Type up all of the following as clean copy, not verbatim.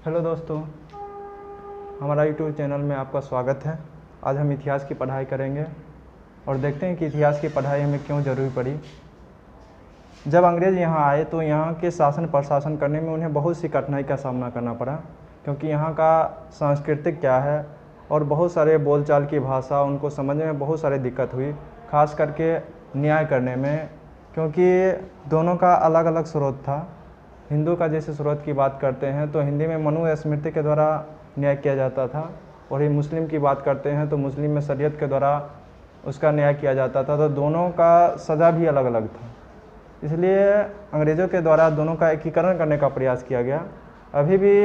Hello दोस्तों, हमारा YouTube channel में आपका स्वागत है। आज हम इतिहास की पढ़ाई करेंगे और देखते हैं कि इतिहास की पढ़ाई हमें क्यों ज़रूरी पड़ी। जब अंग्रेज़ यहाँ आए तो यहाँ के शासन प्रशासन करने में उन्हें बहुत सी कठिनाई का सामना करना पड़ा, क्योंकि यहाँ का सांस्कृतिक क्या है और बहुत सारे बोलचाल की भाषा उनको समझने में बहुत सारी दिक्कत हुई, खास करके न्याय करने में, क्योंकि दोनों का अलग अलग स्रोत था। हिंदू का जैसे स्रोत की बात करते हैं तो हिंदी में मनुस्मृति के द्वारा न्याय किया जाता था, और ये मुस्लिम की बात करते हैं तो मुस्लिम में शरीयत के द्वारा उसका न्याय किया जाता था। तो दोनों का सज़ा भी अलग अलग था, इसलिए अंग्रेज़ों के द्वारा दोनों का एकीकरण करने का प्रयास किया गया। अभी भी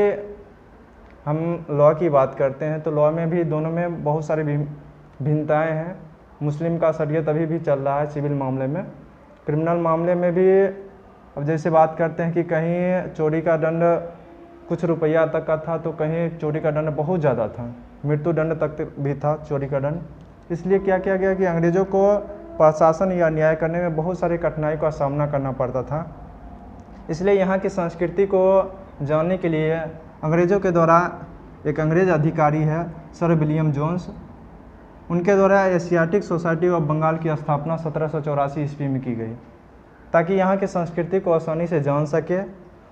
हम लॉ की बात करते हैं तो लॉ में भी दोनों में बहुत सारी भिन्नताएँ हैं। मुस्लिम का शरीयत अभी भी चल रहा है सिविल मामले में। क्रिमिनल मामले में भी अब जैसे बात करते हैं कि कहीं चोरी का दंड कुछ रुपया तक का था तो कहीं चोरी का दंड बहुत ज़्यादा था, मृत्यु दंड तक भी था चोरी का दंड। इसलिए क्या किया गया कि अंग्रेज़ों को प्रशासन या न्याय करने में बहुत सारी कठिनाई का सामना करना पड़ता था। इसलिए यहाँ की संस्कृति को जानने के लिए अंग्रेज़ों के द्वारा एक अंग्रेज़ अधिकारी है सर विलियम जोन्स, उनके द्वारा एशियाटिक सोसाइटी ऑफ बंगाल की स्थापना 1784 ईस्वी में की गई, ताकि यहाँ की संस्कृति को आसानी से जान सके।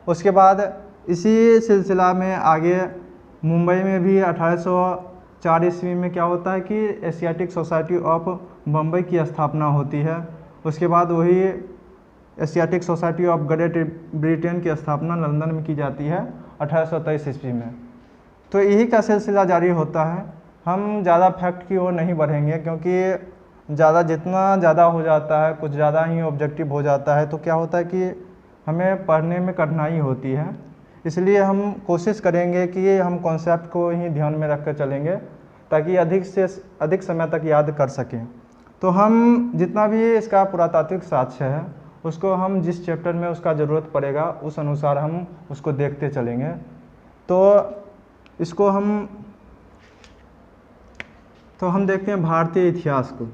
उसके बाद इसी सिलसिला में आगे मुंबई में भी 1804 ईस्वी में क्या होता है कि एशियाटिक सोसाइटी ऑफ बम्बई की स्थापना होती है। उसके बाद वही Asiatic society of great Britain की स्थापना लंदन में की जाती है 1823 ईस्वी में। तो यही का सिलसिला जारी होता है। हम ज़्यादा फैक्ट की ओर नहीं बढ़ेंगे, क्योंकि जितना ज़्यादा हो जाता है, कुछ ज़्यादा ही ऑब्जेक्टिव हो जाता है, तो क्या होता है कि हमें पढ़ने में कठिनाई होती है। इसलिए हम कोशिश करेंगे कि हम कॉन्सेप्ट को ही ध्यान में रख कर चलेंगे, ताकि अधिक से अधिक समय तक याद कर सकें। तो हम जितना भी इसका पुरातात्विक साक्ष्य है उसको हम जिस चैप्टर में उसका ज़रूरत पड़ेगा उस अनुसार हम उसको देखते चलेंगे। तो इसको हम देखते हैं भारतीय इतिहास को।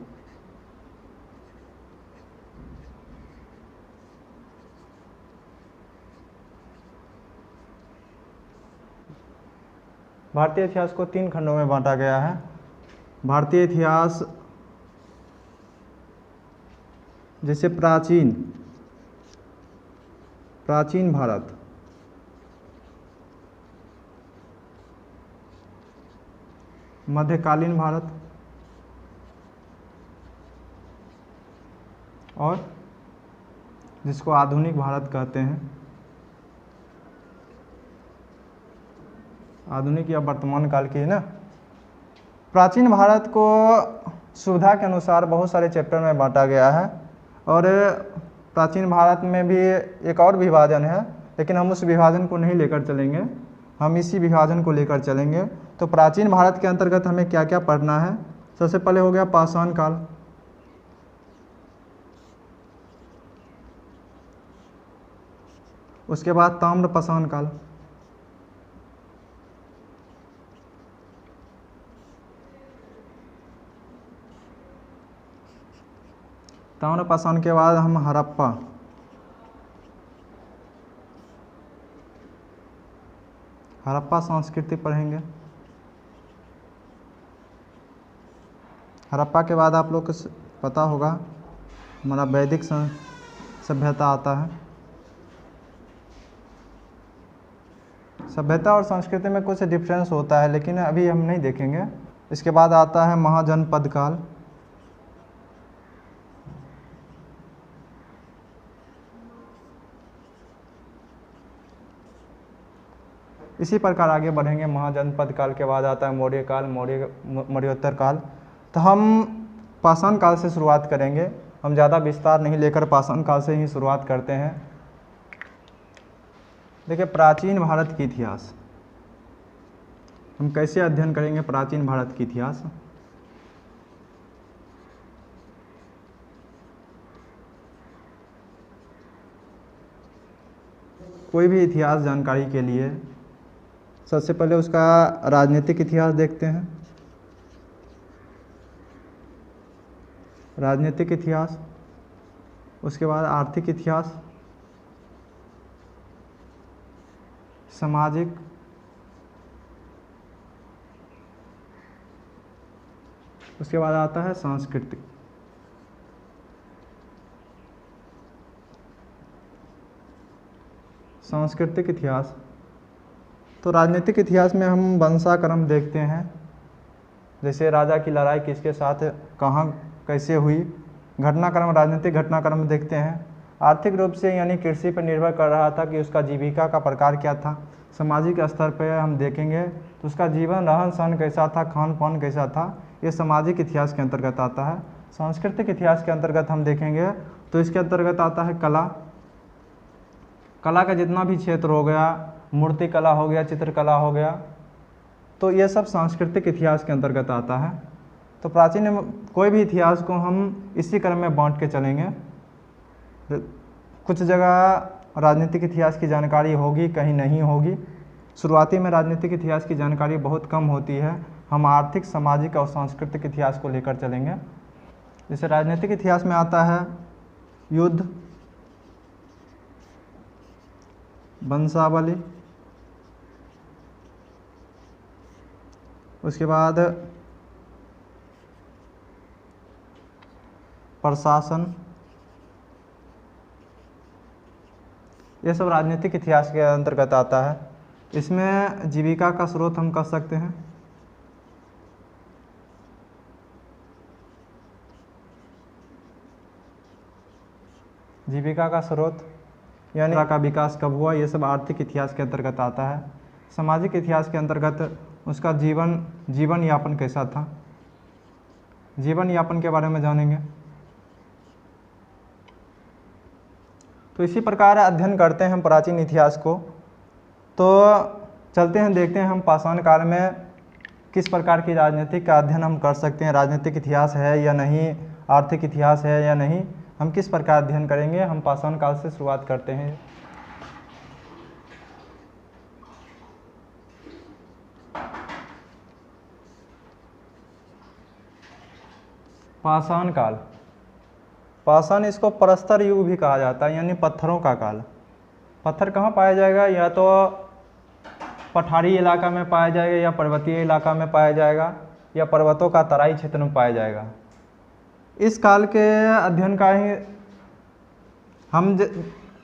भारतीय इतिहास को 3 खंडों में बांटा गया है। भारतीय इतिहास जैसे प्राचीन भारत, मध्यकालीन भारत और जिसको आधुनिक भारत कहते हैं, आधुनिक या वर्तमान काल की है ना। प्राचीन भारत को सुविधा के अनुसार बहुत सारे चैप्टर में बांटा गया है, और प्राचीन भारत में भी एक और विभाजन है, लेकिन हम उस विभाजन को नहीं लेकर चलेंगे, हम इसी विभाजन को लेकर चलेंगे। तो प्राचीन भारत के अंतर्गत हमें क्या क्या पढ़ना है। सबसे पहले हो गया पाषाण काल, उसके बाद ताम्रपाषाण काल, ताम्रपाषाण के बाद हम हड़प्पा संस्कृति पढ़ेंगे। हड़प्पा के बाद आप लोग को पता होगा हमारा वैदिक सभ्यता आता है। सभ्यता और संस्कृति में कुछ डिफरेंस होता है, लेकिन अभी हम नहीं देखेंगे। इसके बाद आता है महाजनपद काल, इसी प्रकार आगे बढ़ेंगे। महाजनपद काल के बाद आता है मौर्य काल, मौर्योत्तर काल। तो हम पाषाण काल से शुरुआत करेंगे, हम ज़्यादा विस्तार नहीं लेकर पाषाण काल से ही शुरुआत करते हैं। देखिए, प्राचीन भारत की इतिहास हम कैसे अध्ययन करेंगे। प्राचीन भारत की इतिहास कोई भी इतिहास जानकारी के लिए सबसे पहले उसका राजनीतिक इतिहास देखते हैं। राजनीतिक इतिहास, उसके बाद आर्थिक इतिहास, सामाजिक, उसके बाद आता है सांस्कृतिक। सांस्कृतिक इतिहास, तो राजनीतिक इतिहास में हम वंशाक्रम देखते हैं, जैसे राजा की लड़ाई किसके साथ कहाँ कैसे हुई। घटनाक्रम, राजनीतिक घटनाक्रम देखते हैं। आर्थिक रूप से यानी कृषि पर निर्भर कर रहा था कि उसका जीविका का प्रकार क्या था। सामाजिक स्तर पर हम देखेंगे तो उसका जीवन रहन सहन कैसा था, खान पान कैसा था, ये सामाजिक इतिहास के अंतर्गत आता है। सांस्कृतिक इतिहास के अंतर्गत हम देखेंगे तो इसके अंतर्गत आता है कला। कला का जितना भी क्षेत्र हो गया, मूर्ति कला हो गया, चित्रकला हो गया, तो ये सब सांस्कृतिक इतिहास के अंतर्गत आता है। तो प्राचीन कोई भी इतिहास को हम इसी क्रम में बांट के चलेंगे। कुछ जगह राजनीतिक इतिहास की जानकारी होगी, कहीं नहीं होगी। शुरुआती में राजनीतिक इतिहास की जानकारी बहुत कम होती है। हम आर्थिक, सामाजिक और सांस्कृतिक इतिहास को लेकर चलेंगे। जैसे राजनीतिक इतिहास में आता है युद्ध, वंशावली, उसके बाद प्रशासन, ये सब राजनीतिक इतिहास के अंतर्गत आता है। इसमें जीविका का स्रोत हम कह सकते हैं। जीविका का स्रोत यानी का विकास कब हुआ, ये सब आर्थिक इतिहास के अंतर्गत आता है। सामाजिक इतिहास के अंतर्गत उसका जीवन यापन कैसा था, जीवन यापन के बारे में जानेंगे। तो इसी प्रकार अध्ययन करते हैं हम प्राचीन इतिहास को। तो चलते हैं, देखते हैं हम पाषाण काल में किस प्रकार की राजनीतिक का अध्ययन हम कर सकते हैं। राजनीतिक इतिहास है या नहीं, आर्थिक इतिहास है या नहीं, हम किस प्रकार अध्ययन करेंगे। हम पाषाण काल से शुरुआत करते हैं। पाषाण काल, पाषाण इसको प्रस्तर युग भी कहा जाता है, यानी पत्थरों का काल। पत्थर कहाँ पाया जाएगा, या तो पठारी इलाका में पाया जाएगा, या पर्वतीय इलाका में पाया जाएगा, या पर्वतों का तराई क्षेत्र में पाया जाएगा। इस काल के अध्ययन का ही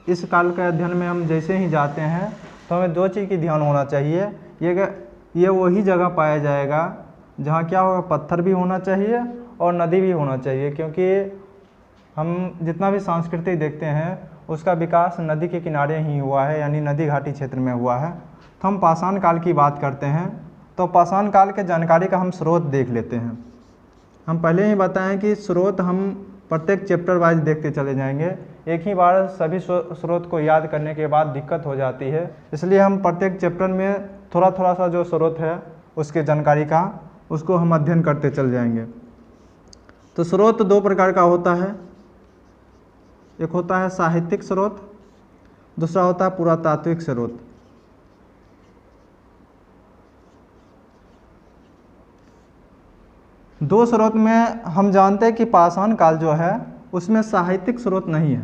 इस काल के अध्ययन में हम जैसे ही जाते हैं तो हमें दो चीज़ की ध्यान होना चाहिए। ये वही जगह पाया जाएगा जहाँ क्या होगा, पत्थर भी होना चाहिए और नदी भी होना चाहिए, क्योंकि हम जितना भी संस्कृति देखते हैं उसका विकास नदी के किनारे ही हुआ है, यानी नदी घाटी क्षेत्र में हुआ है। तो हम पाषाण काल की बात करते हैं, तो पाषाण काल के जानकारी का हम स्रोत देख लेते हैं। हम पहले ही बताएं कि स्रोत हम प्रत्येक चैप्टर वाइज देखते चले जाएंगे। एक ही बार सभी स्रोत को याद करने के बाद दिक्कत हो जाती है, इसलिए हम प्रत्येक चैप्टर में थोड़ा थोड़ा सा जो स्रोत है उसके जानकारी का, उसको हम अध्ययन करते चल जाएंगे। तो स्रोत दो प्रकार का होता है, एक होता है साहित्यिक स्रोत, दूसरा होता है पुरातात्विक स्रोत। दो स्रोत में हम जानते हैं कि पाषाण काल जो है उसमें साहित्यिक स्रोत नहीं है।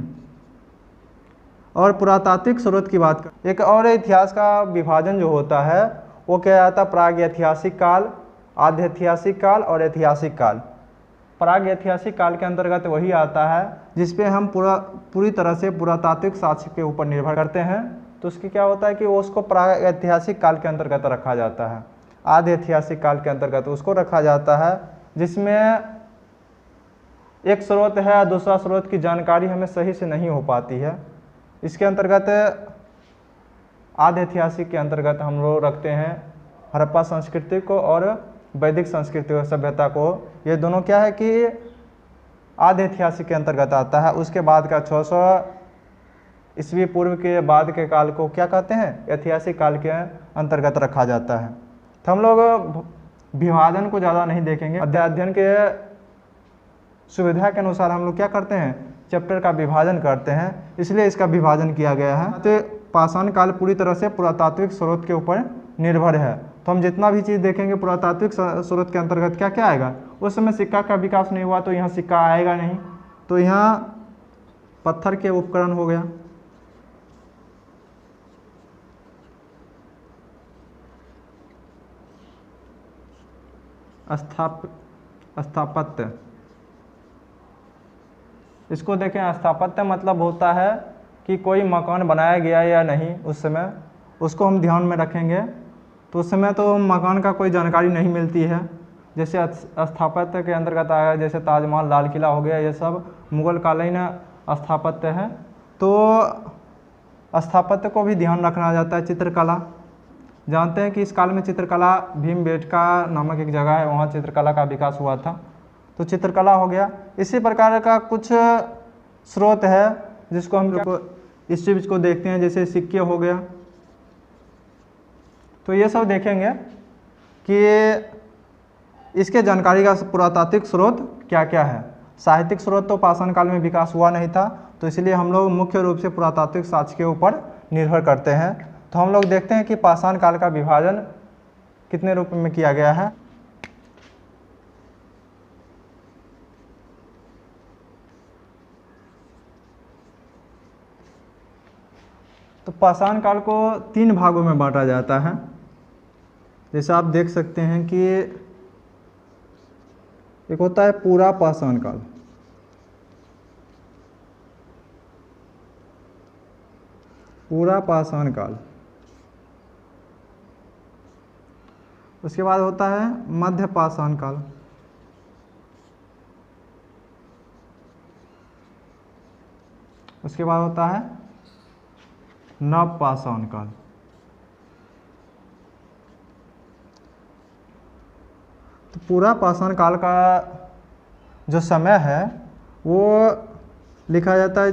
और पुरातात्विक स्रोत की बात कर, एक और इतिहास का विभाजन जो होता है वो क्या आता है, प्राग ऐतिहासिक काल, आद्य ऐतिहासिक काल और ऐतिहासिक काल। प्राग ऐतिहासिक काल के अंतर्गत वही आता है जिसपे हम पूरी तरह से पुरातात्विक साक्ष्य के ऊपर निर्भर करते हैं। तो उसकी क्या होता है कि वो उसको प्राग ऐतिहासिक काल के अंतर्गत रखा जाता है। आद्य ऐतिहासिक काल के अंतर्गत उसको रखा जाता है जिसमें एक स्रोत है, दूसरा स्रोत की जानकारी हमें सही से नहीं हो पाती है। इसके अंतर्गत आद्य ऐतिहासिक के अंतर्गत हम लोग रखते हैं हड़प्पा संस्कृति को और वैदिक संस्कृति और सभ्यता को। ये दोनों क्या है कि आद्य ऐतिहासिक के अंतर्गत आता है। उसके बाद का 600 ईस्वी पूर्व के बाद के काल को क्या कहते हैं, ऐतिहासिक काल के अंतर्गत रखा जाता है। तो हम लोग विभाजन को ज़्यादा नहीं देखेंगे, अध्ययन के सुविधा के अनुसार हम लोग क्या करते हैं, चैप्टर का विभाजन करते हैं, इसलिए इसका विभाजन किया गया है। तो पाषाण काल पूरी तरह से पुरातात्विक स्रोत के ऊपर निर्भर है। तो हम जितना भी चीज़ देखेंगे पुरातात्विक स्रोत के अंतर्गत क्या क्या आएगा। उस समय सिक्का का विकास नहीं हुआ तो यहाँ सिक्का आएगा नहीं, तो यहाँ पत्थर के उपकरण हो गया। स्थापत्य। इसको देखें, स्थापत्य मतलब होता है कि कोई मकान बनाया गया या नहीं उस समय, उसको हम ध्यान में रखेंगे। तो उस समय तो मकान का कोई जानकारी नहीं मिलती है। जैसे स्थापत्य के अंतर्गत आया, जैसे ताजमहल, लाल किला हो गया, ये सब मुगल कालीन स्थापत्य है। तो स्थापत्य को भी ध्यान रखना जाता है। चित्रकला, जानते हैं कि इस काल में चित्रकला, भीमबेटका नामक एक जगह है, वहाँ चित्रकला का विकास हुआ था। तो चित्रकला हो गया। इसी प्रकार का कुछ स्रोत है जिसको हम लोग इस चीज़ को देखते हैं, जैसे सिक्के हो गया। तो ये सब देखेंगे कि इसके जानकारी का पुरातात्विक स्रोत क्या क्या है। साहित्यिक स्रोत तो पाषाण काल में विकास हुआ नहीं था, तो इसलिए हम लोग मुख्य रूप से पुरातात्विक साक्ष्य के ऊपर निर्भर करते हैं। तो हम लोग देखते हैं कि पाषाण काल का विभाजन कितने रूप में किया गया है। तो पाषाण काल को 3 भागों में बांटा जाता है। जैसे आप देख सकते हैं कि एक होता है पूरा पाषाण काल, पूरा पाषाण काल। उसके बाद होता है मध्य पाषाण काल, उसके बाद होता है नव पाषाण काल। तो पूरा पाषाण काल का जो समय है वो लिखा जाता है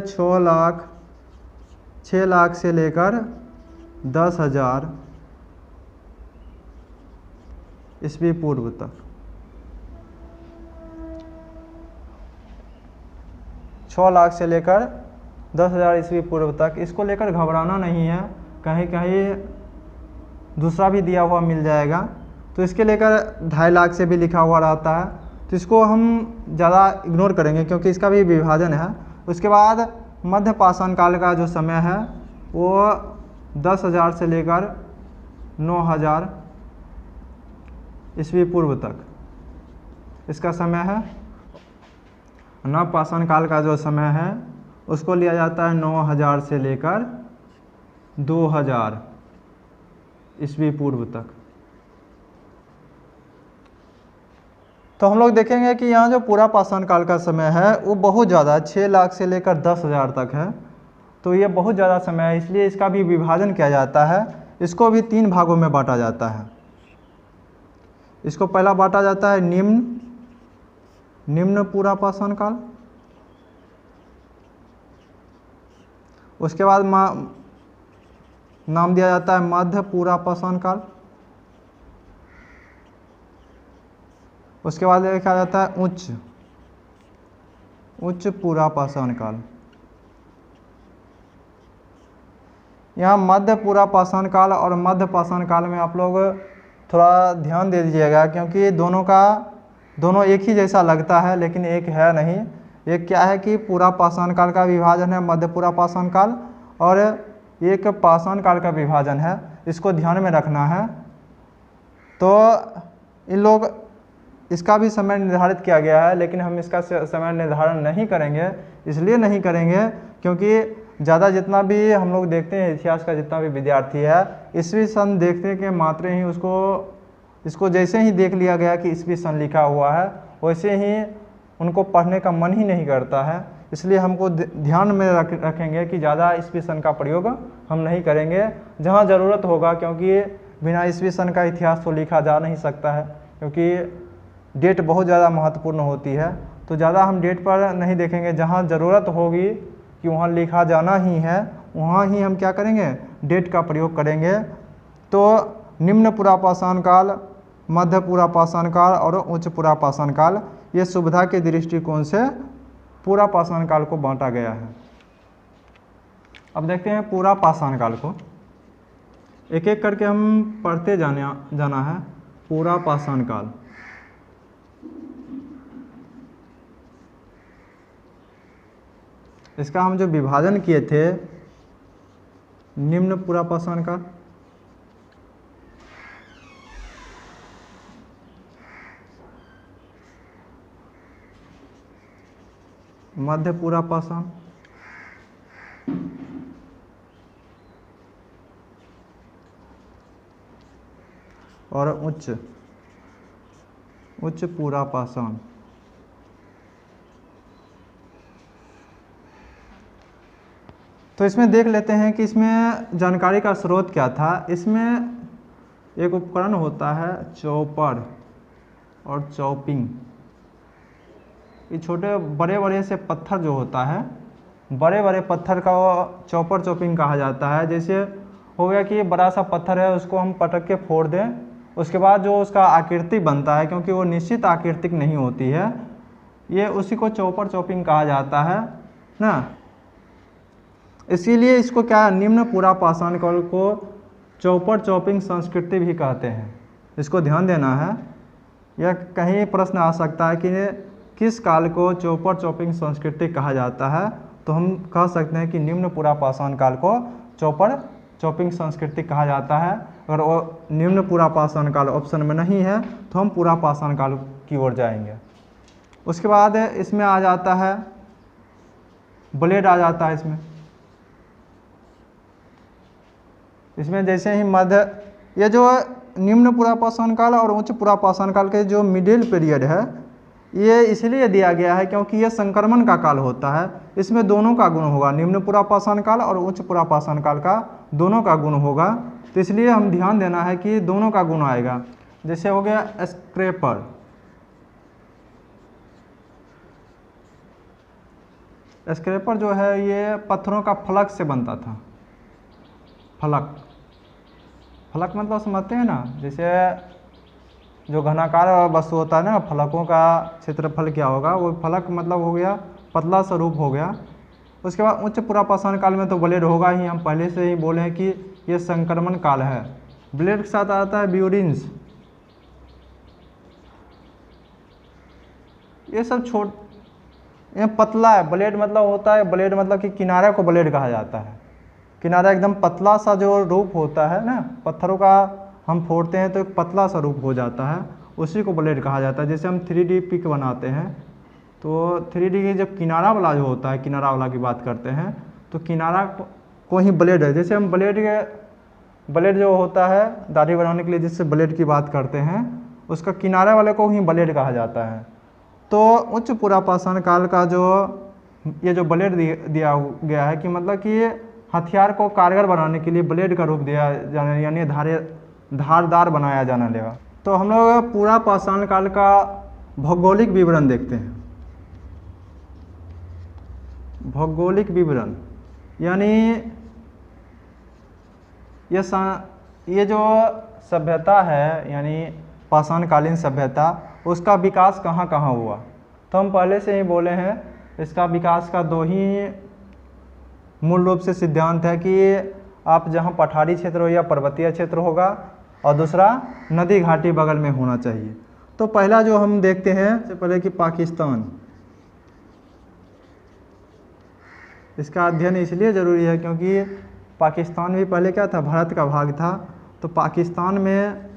6 लाख से लेकर 10,000 ईस्वी पूर्व तक। 6 लाख से लेकर 10,000 ईस्वी पूर्व तक। इसको लेकर घबराना नहीं है, कहीं कहीं दूसरा भी दिया हुआ मिल जाएगा। तो इसके लेकर 2.5 लाख से भी लिखा हुआ रहता है, तो इसको हम ज़्यादा इग्नोर करेंगे क्योंकि इसका भी विभाजन है। उसके बाद मध्य पाषाण काल का जो समय है वो 10,000 से लेकर 9,000 ईस्वी पूर्व तक इसका समय है। नव पाषाण काल का जो समय है उसको लिया जाता है 9,000 से लेकर 2,000 ईस्वी पूर्व तक। तो हम लोग देखेंगे कि यहाँ जो पूरा पाषाण काल का समय है वो बहुत ज़्यादा 6 लाख से लेकर 10,000 तक है। तो ये बहुत ज़्यादा समय है, इसलिए इसका भी विभाजन किया जाता है। इसको भी 3 भागों में बांटा जाता है। इसको पहला बांटा जाता है निम्न पूरा पाषाण काल। उसके बाद नाम दिया जाता है मध्य पूरा पाषाण काल। उसके बाद लिखा जाता है उच्च पूरा पाषाण काल। यहाँ मध्य पूरा पाषाण काल और मध्य पाषाण काल में आप लोग थोड़ा ध्यान दे दीजिएगा, क्योंकि दोनों एक ही जैसा लगता है लेकिन एक है नहीं। एक क्या है कि पूरा पाषाण काल का विभाजन है मध्य पूरा पाषाण काल, और एक पाषाण काल का विभाजन है। इसको ध्यान में रखना है। तो इन लोग इसका भी समय निर्धारित किया गया है, लेकिन हम इसका समय निर्धारण नहीं करेंगे। इसलिए नहीं करेंगे क्योंकि ज़्यादा जितना भी हम लोग देखते हैं इतिहास का, जितना भी विद्यार्थी है ईस्वी सन देखने के मात्रे ही इसको जैसे ही देख लिया गया कि ईस्वी सन लिखा हुआ है, वैसे ही उनको पढ़ने का मन ही नहीं करता है। इसलिए हमको ध्यान में रखेंगे कि ज़्यादा ईस्वी सन का प्रयोग हम नहीं करेंगे जहाँ ज़रूरत होगा, क्योंकि बिना ईस्वी सन का इतिहास तो लिखा जा नहीं सकता है, क्योंकि डेट बहुत ज़्यादा महत्वपूर्ण होती है। तो ज़्यादा हम डेट पर नहीं देखेंगे, जहाँ ज़रूरत होगी कि वहाँ लिखा जाना ही है वहाँ ही हम क्या करेंगे, डेट का प्रयोग करेंगे। तो निम्न पूरा पाषाण काल, मध्य पूरा पाषाण काल और उच्च पूरा पाषाण काल, ये सुविधा के दृष्टिकोण से पूरा पाषाण काल को बांटा गया है। अब देखते हैं पूरा पाषाण काल को, एक एक करके हम पढ़ते जाना है। पूरा पाषाण काल, इसका हम जो विभाजन किए थे, निम्न पूरा पाषाण काल, मध्य पूरा पाषाण, और उच्च पूरा पाषाण। तो इसमें देख लेते हैं कि इसमें जानकारी का स्रोत क्या था। इसमें एक उपकरण होता है चॉपर और चॉपिंग। ये छोटे बड़े बड़े से पत्थर जो होता है, बड़े बड़े पत्थर का चॉपर चॉपिंग कहा जाता है। जैसे हो गया कि ये बड़ा सा पत्थर है, उसको हम पटक के फोड़ दें, उसके बाद जो उसका आकृति बनता है, क्योंकि वो निश्चित आकृतिक नहीं होती है, ये उसी को चॉपर चॉपिंग कहा जाता है ना। इसीलिए इसको क्या, निम्न पूरा पाषाण काल को चॉपर चॉपिंग संस्कृति भी कहते हैं। इसको ध्यान देना है, यह कहीं प्रश्न आ सकता है कि किस काल को चॉपर चॉपिंग संस्कृति कहा जाता है। तो हम कह सकते हैं कि निम्न पूरा पाषाण काल को चॉपर चॉपिंग संस्कृति कहा जाता है। अगर वो निम्न पूरा पाषाण काल ऑप्शन में नहीं है तो हम पूरा पाषाण काल की ओर जाएंगे। उसके बाद इसमें आ जाता है ब्लेड, आ जाता है इसमें जैसे ही मध्य, ये जो निम्न पूरा पाषाण काल और उच्च पूरा पाषाण काल के जो मिडिल पीरियड है, ये इसलिए दिया गया है क्योंकि ये संक्रमण का काल होता है। इसमें दोनों का गुण होगा, निम्न पूरा पाषाण काल और उच्च पूरा पाषाण काल का दोनों का गुण होगा। तो इसलिए हम ध्यान देना है कि दोनों का गुण आएगा। जैसे हो गया स्क्रैपर, स्क्रैपर जो है ये पत्थरों का फलक से बनता था। फलक, फलक मतलब समझते हैं ना, जैसे जो घनाकार वस्तु होता है ना, फलकों का क्षेत्रफल क्या होगा, वो फलक मतलब हो गया पतला सा रूप हो गया। उसके बाद उच्च पूरा पाषाण काल में तो ब्लेड होगा ही। हम पहले से ही बोले हैं कि ये संक्रमण काल है। ब्लेड के साथ आता है ब्यूरिन्स, ये सब ये पतला है। ब्लेड मतलब होता है, ब्लेड मतलब कि किनारे को ब्लेड कहा जाता है। किनारा एकदम पतला सा जो रूप होता है ना, पत्थरों का हम फोड़ते हैं तो एक पतला सा रूप हो जाता है, उसी को ब्लेड कहा जाता है। जैसे हम 3D पिक बनाते हैं तो 3D की जब किनारा वाला जो होता है, किनारा वाला की बात करते हैं तो किनारा को ही ब्लेड है। जैसे हम ब्लेड जो होता है दाढ़ी बनाने के लिए जिससे ब्लेड की बात करते हैं, उसका किनारे वाले को ही ब्लेड कहा जाता है। तो उच्च पूरा पाषाण काल का ये जो ब्लेड दिया गया है कि मतलब कि हथियार को कारगर बनाने के लिए ब्लेड का रूप दिया जाने, यानी धारदार बनाया जाना लेगा। तो हम लोग पूरा पाषाण काल का भौगोलिक विवरण देखते हैं। भौगोलिक विवरण यानी ये जो सभ्यता है, यानी पाषाणकालीन सभ्यता, उसका विकास कहाँ कहाँ हुआ। तो हम पहले से ही बोले हैं, इसका विकास का दो ही मूल रूप से सिद्धांत है कि आप जहाँ पठारी क्षेत्र हो या पर्वतीय क्षेत्र होगा, और दूसरा नदी घाटी बगल में होना चाहिए। तो पहला जो हम देखते हैं सबसे पहले कि पाकिस्तान, इसका अध्ययन इसलिए ज़रूरी है क्योंकि पाकिस्तान भी पहले क्या था, भारत का भाग था। तो पाकिस्तान में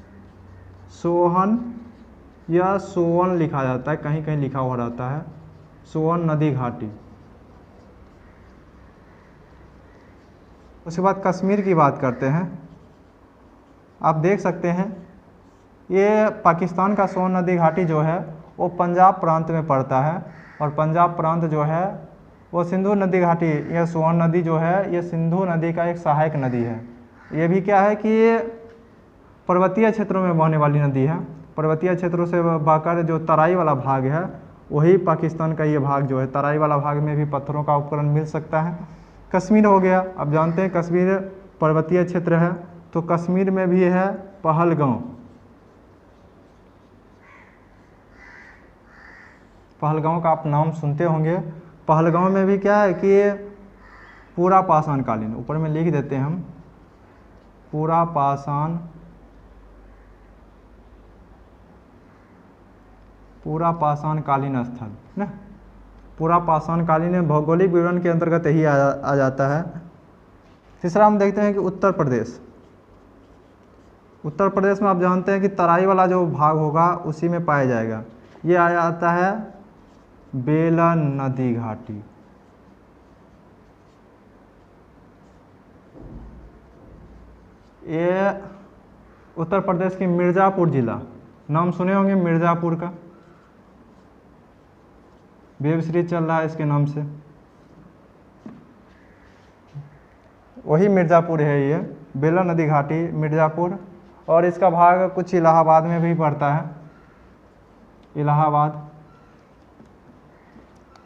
सोहन या सोवन लिखा जाता है, कहीं कहीं लिखा हुआ रहता है सोवन नदी घाटी। उसके बाद कश्मीर की बात करते हैं। आप देख सकते हैं ये पाकिस्तान का सोवन नदी घाटी जो है वो पंजाब प्रांत में पड़ता है, और पंजाब प्रांत जो है वो सिंधु नदी घाटी, यह सोवन नदी जो है ये सिंधु नदी का एक सहायक नदी है। ये भी क्या है कि पर्वतीय क्षेत्रों में बहने वाली नदी है। पर्वतीय क्षेत्रों से बहकर जो तराई वाला भाग है, वही पाकिस्तान का ये भाग जो है, तराई वाला भाग में भी पत्थरों का उपकरण मिल सकता है। कश्मीर हो गया, अब जानते हैं कश्मीर पर्वतीय क्षेत्र है, तो कश्मीर में भी है पहलगांव। पहलगांव का आप नाम सुनते होंगे। पहलगांव में भी क्या है कि पूरा पाषाणकालीन, ऊपर में लिख देते हैं हम, पूरा पाषाणकालीन स्थल ना। पूरा पाषाणकालीन भौगोलिक विवरण के अंतर्गत यही आ जाता है। तीसरा हम देखते हैं कि उत्तर प्रदेश। उत्तर प्रदेश में आप जानते हैं कि तराई वाला जो भाग होगा उसी में पाया जाएगा। ये आ जाता है बेला नदी घाटी। ये उत्तर प्रदेश के मिर्ज़ापुर जिला, नाम सुने होंगे मिर्ज़ापुर का, वेब सीरीज चल रहा है इसके नाम से, वही मिर्ज़ापुर है ये, बेला नदी घाटी मिर्ज़ापुर। और इसका भाग कुछ इलाहाबाद में भी पड़ता है, इलाहाबाद।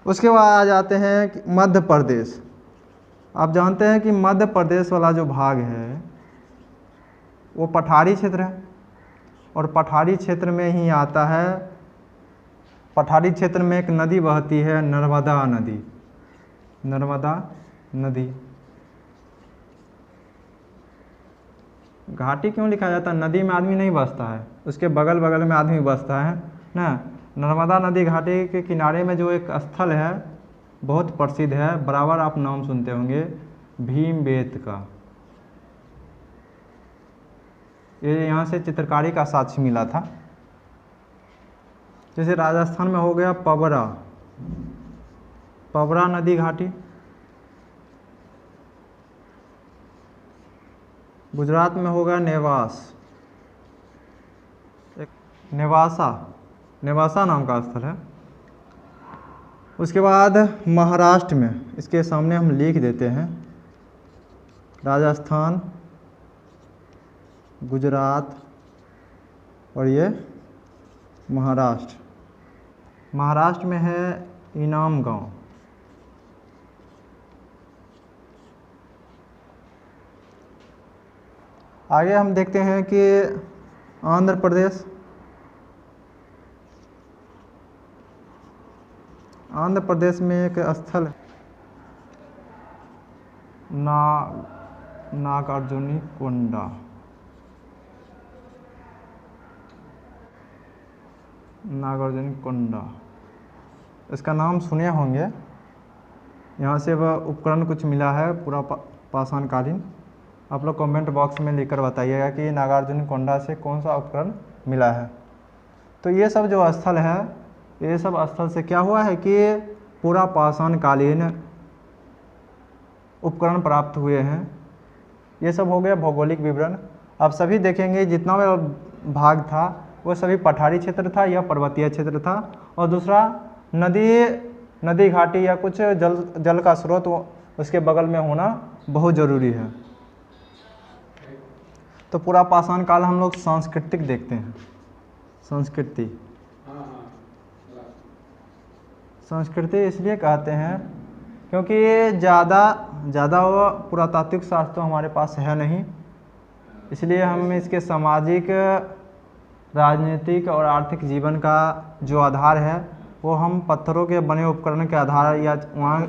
उसके बाद आ जाते हैं मध्य प्रदेश। आप जानते हैं कि मध्य प्रदेश वाला जो भाग है वो पठारी क्षेत्र है, और पठारी क्षेत्र में ही आता है, पठारी क्षेत्र में एक नदी बहती है, नर्मदा नदी, नर्मदा नदी। घाटी क्यों लिखा जाता है? नदी में आदमी नहीं बसता है, उसके बगल बगल में आदमी बसता है ना। नर्मदा नदी घाटी के किनारे में जो एक स्थल है बहुत प्रसिद्ध है, बराबर आप नाम सुनते होंगे, भीमबेटका। ये यहाँ से चित्रकारी का साक्ष्य मिला था। जैसे राजस्थान में हो गया पबरा, पबरा नदी घाटी। गुजरात में होगा नेवास, एक नेवासा, नेवासा नाम का स्थल है। उसके बाद महाराष्ट्र में, इसके सामने हम लिख देते हैं, राजस्थान, गुजरात और ये महाराष्ट्र। महाराष्ट्र में है इनाम गांव। आगे हम देखते हैं कि आंध्र प्रदेश, आंध्र प्रदेश में एक स्थल है नागार्जुनीकोंडा, नागार्जुनीकोंडा, इसका नाम सुने होंगे। यहाँ से वह उपकरण कुछ मिला है पूरा पाषाण कालीन। आप लोग कमेंट बॉक्स में लिखकर बताइएगा कि नागार्जुनीकोंडा से कौन सा उपकरण मिला है। तो ये सब जो स्थल है, ये सब स्थल से क्या हुआ है कि पूरा पाषाण कालीन उपकरण प्राप्त हुए हैं। ये सब हो गया भौगोलिक विवरण। आप सभी देखेंगे जितना भी भाग था वो सभी पठारी क्षेत्र था या पर्वतीय क्षेत्र था, और दूसरा नदी घाटी या कुछ जल का स्रोत उसके बगल में होना बहुत ज़रूरी है। तो पूरा पाषाण काल हम लोग सांस्कृतिक देखते हैं, संस्कृति। संस्कृति इसलिए कहते हैं क्योंकि ज़्यादा वो पुरातात्विक शास्त्र तो हमारे पास है नहीं, इसलिए हम इसके सामाजिक, राजनीतिक और आर्थिक जीवन का जो आधार है वो हम पत्थरों के बने उपकरण के आधार या वहाँ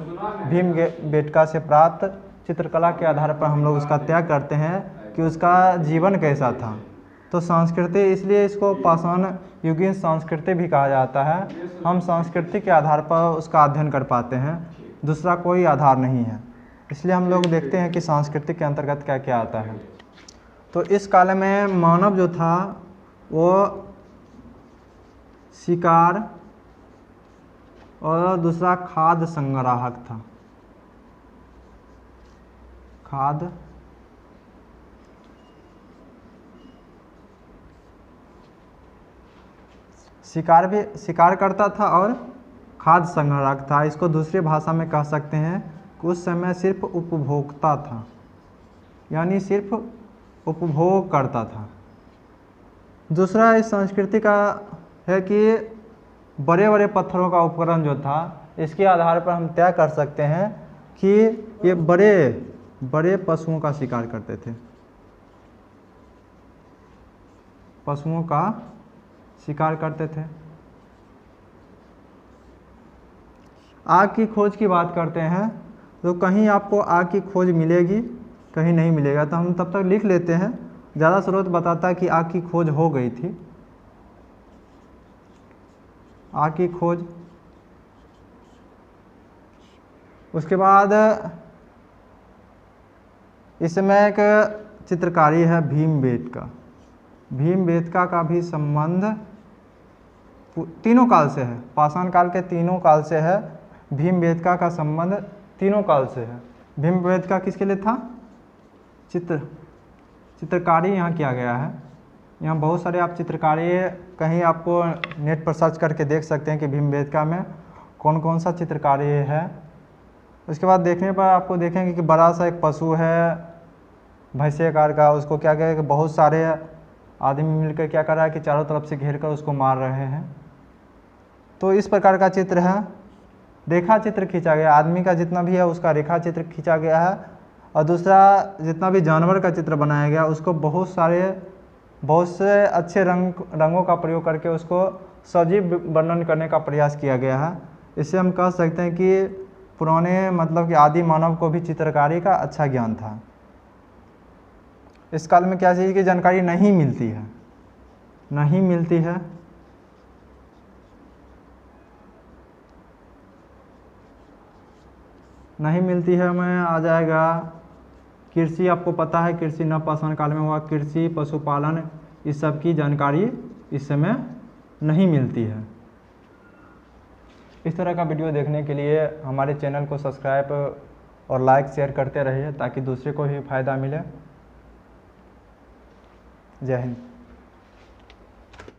भीमबेटका से प्राप्त चित्रकला के आधार पर हम लोग उसका त्याग करते हैं कि उसका जीवन कैसा था। तो संस्कृति, इसलिए इसको पाषाण युगीन संस्कृति भी कहा जाता है। हम संस्कृति के आधार पर उसका अध्ययन कर पाते हैं, दूसरा कोई आधार नहीं है। इसलिए हम लोग देखते हैं कि संस्कृति के अंतर्गत क्या क्या आता है। तो इस काल में मानव जो था वो शिकार और दूसरा खाद्य संग्राहक था। खाद्य शिकार करता था और खाद्य संग्राहक था। इसको दूसरी भाषा में कह सकते हैं कि उस समय सिर्फ उपभोक्ता था, यानी सिर्फ उपभोग करता था। दूसरा इस संस्कृति का है कि बड़े बड़े पत्थरों का उपकरण जो था, इसके आधार पर हम तय कर सकते हैं कि ये बड़े पशुओं का शिकार करते थे, पशुओं का शिकार करते थे। आग की खोज की बात करते हैं तो कहीं आपको आग की खोज मिलेगी, कहीं नहीं मिलेगा। तो हम तब तक लिख लेते हैं, ज़्यादा स्रोत बताता है कि आग की खोज हो गई थी। आग की खोज, उसके बाद इसमें एक चित्रकारी है भीमबेटका। भीमबेटका का भी संबंध तीनों काल से है, पाषाण काल के तीनों काल से है। भीमबेटका का संबंध तीनों काल से है। भीमबेटका किसके लिए था? चित्रकारी यहाँ किया गया है। यहाँ बहुत सारे आप चित्रकारी कहीं आपको नेट पर सर्च करके देख सकते हैं कि भीमबेटका में कौन कौन सा चित्रकारी है। उसके बाद देखने पर आपको देखेंगे कि बड़ा सा एक पशु है भैंसे आकार का, उसको क्या कहें कि बहुत सारे आदमी मिलकर क्या कर रहा है कि चारों तरफ से घेर कर उसको मार रहे हैं। तो इस प्रकार का चित्र है। रेखा चित्र खींचा गया, आदमी का जितना भी है उसका रेखा चित्र खींचा गया है। और दूसरा जितना भी जानवर का चित्र बनाया गया उसको बहुत से अच्छे रंगों का प्रयोग करके उसको सजीव वर्णन करने का प्रयास किया गया है। इससे हम कह सकते हैं कि पुराने मतलब कि आदि मानव को भी चित्रकारी का अच्छा ज्ञान था। इस काल में क्या चीज़ की जानकारी नहीं मिलती है, हमें आ जाएगा कृषि। आपको पता है कृषि नव पाषाण काल में हुआ। कृषि, पशुपालन, इस सब की जानकारी इस समय नहीं मिलती है। इस तरह का वीडियो देखने के लिए हमारे चैनल को सब्सक्राइब और लाइक शेयर करते रहिए ताकि दूसरे को भी फ़ायदा मिले। जय हिंद।